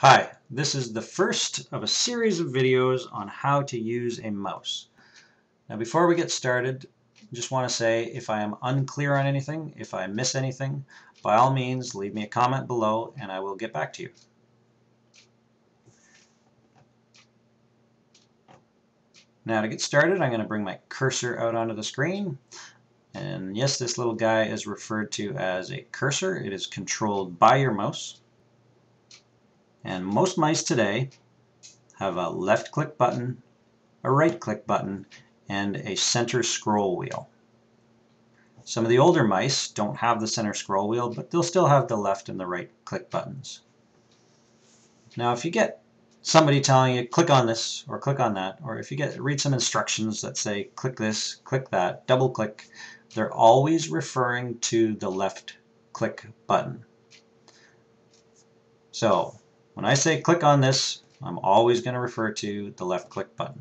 Hi, this is the first of a series of videos on how to use a mouse. Now before we get started, I just want to say if I am unclear on anything, if I miss anything, by all means leave me a comment below and I will get back to you. Now to get started, I'm going to bring my cursor out onto the screen. And yes, this little guy is referred to as a cursor. It is controlled by your mouse. And most mice today have a left click button, a right click button, and a center scroll wheel. Some of the older mice don't have the center scroll wheel, but they'll still have the left and the right click buttons. Now if you get somebody telling you click on this or click on that, or if you read some instructions that say click this, click that, double click, they're always referring to the left click button. So when I say click on this, I'm always going to refer to the left click button.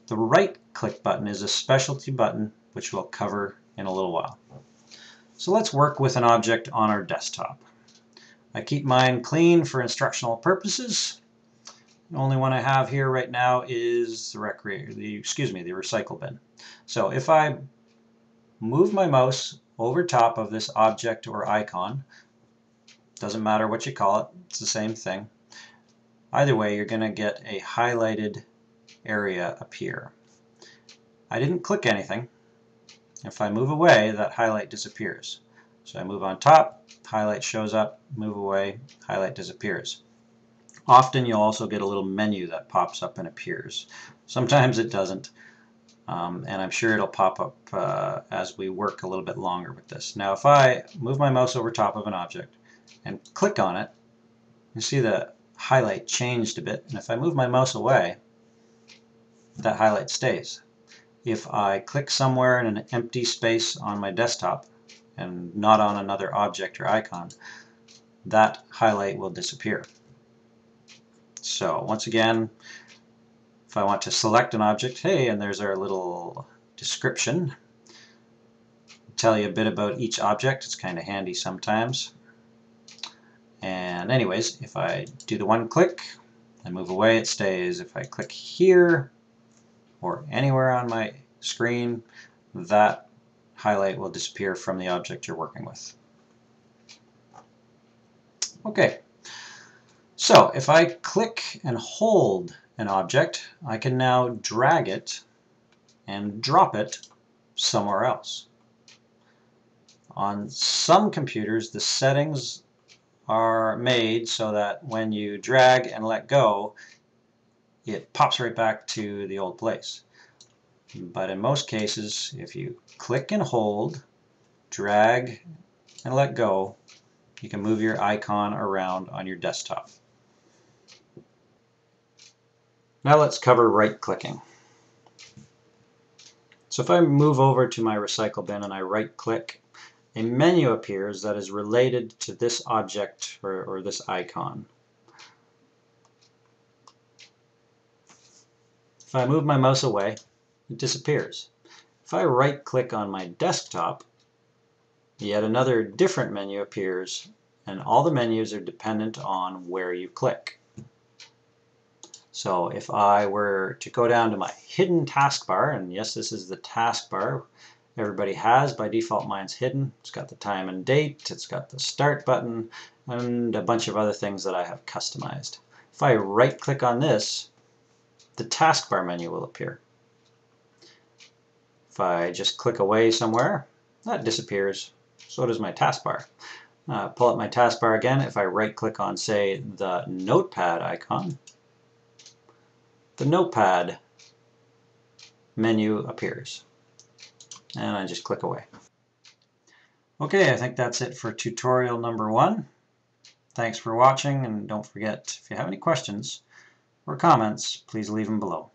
The right click button is a specialty button which we'll cover in a little while. So let's work with an object on our desktop. I keep mine clean for instructional purposes. The only one I have here right now is the recycle bin. So if I move my mouse over top of this object or icon, doesn't matter what you call it, it's the same thing. Either way, you're going to get a highlighted area appear. I didn't click anything. If I move away, that highlight disappears. So I move on top, highlight shows up, move away, highlight disappears. Often you'll also get a little menu that pops up and appears. Sometimes it doesn't, and I'm sure it'll pop up as we work a little bit longer with this. Now if I move my mouse over top of an object and click on it, you see the highlight changed a bit, and if I move my mouse away, that highlight stays. If I click somewhere in an empty space on my desktop and not on another object or icon, that highlight will disappear. So once again, if I want to select an object, hey, and there's our little description. Tell you a bit about each object. It's kind of handy sometimes. And anyways, if I do the one click and move away, it stays. If I click here or anywhere on my screen, that highlight will disappear from the object you're working with. Okay, so if I click and hold an object, I can now drag it and drop it somewhere else. On some computers, the settings are made so that when you drag and let go, it pops right back to the old place. But in most cases, if you click and hold, drag and let go, you can move your icon around on your desktop. Now let's cover right-clicking. So if I move over to my recycle bin and I right-click, a menu appears that is related to this object or this icon. If I move my mouse away, it disappears. If I right-click on my desktop, yet another different menu appears, and all the menus are dependent on where you click. So if I were to go down to my hidden taskbar, and yes, this is the taskbar everybody has, by default mine's hidden. It's got the time and date, it's got the start button, and a bunch of other things that I have customized. If I right-click on this, the taskbar menu will appear. If I just click away somewhere, that disappears. So does my taskbar. Pull up my taskbar again. If I right-click on, say, the notepad icon, the notepad menu appears. And I just click away. Okay, I think that's it for tutorial number 1. Thanks for watching, and don't forget, if you have any questions or comments, please leave them below.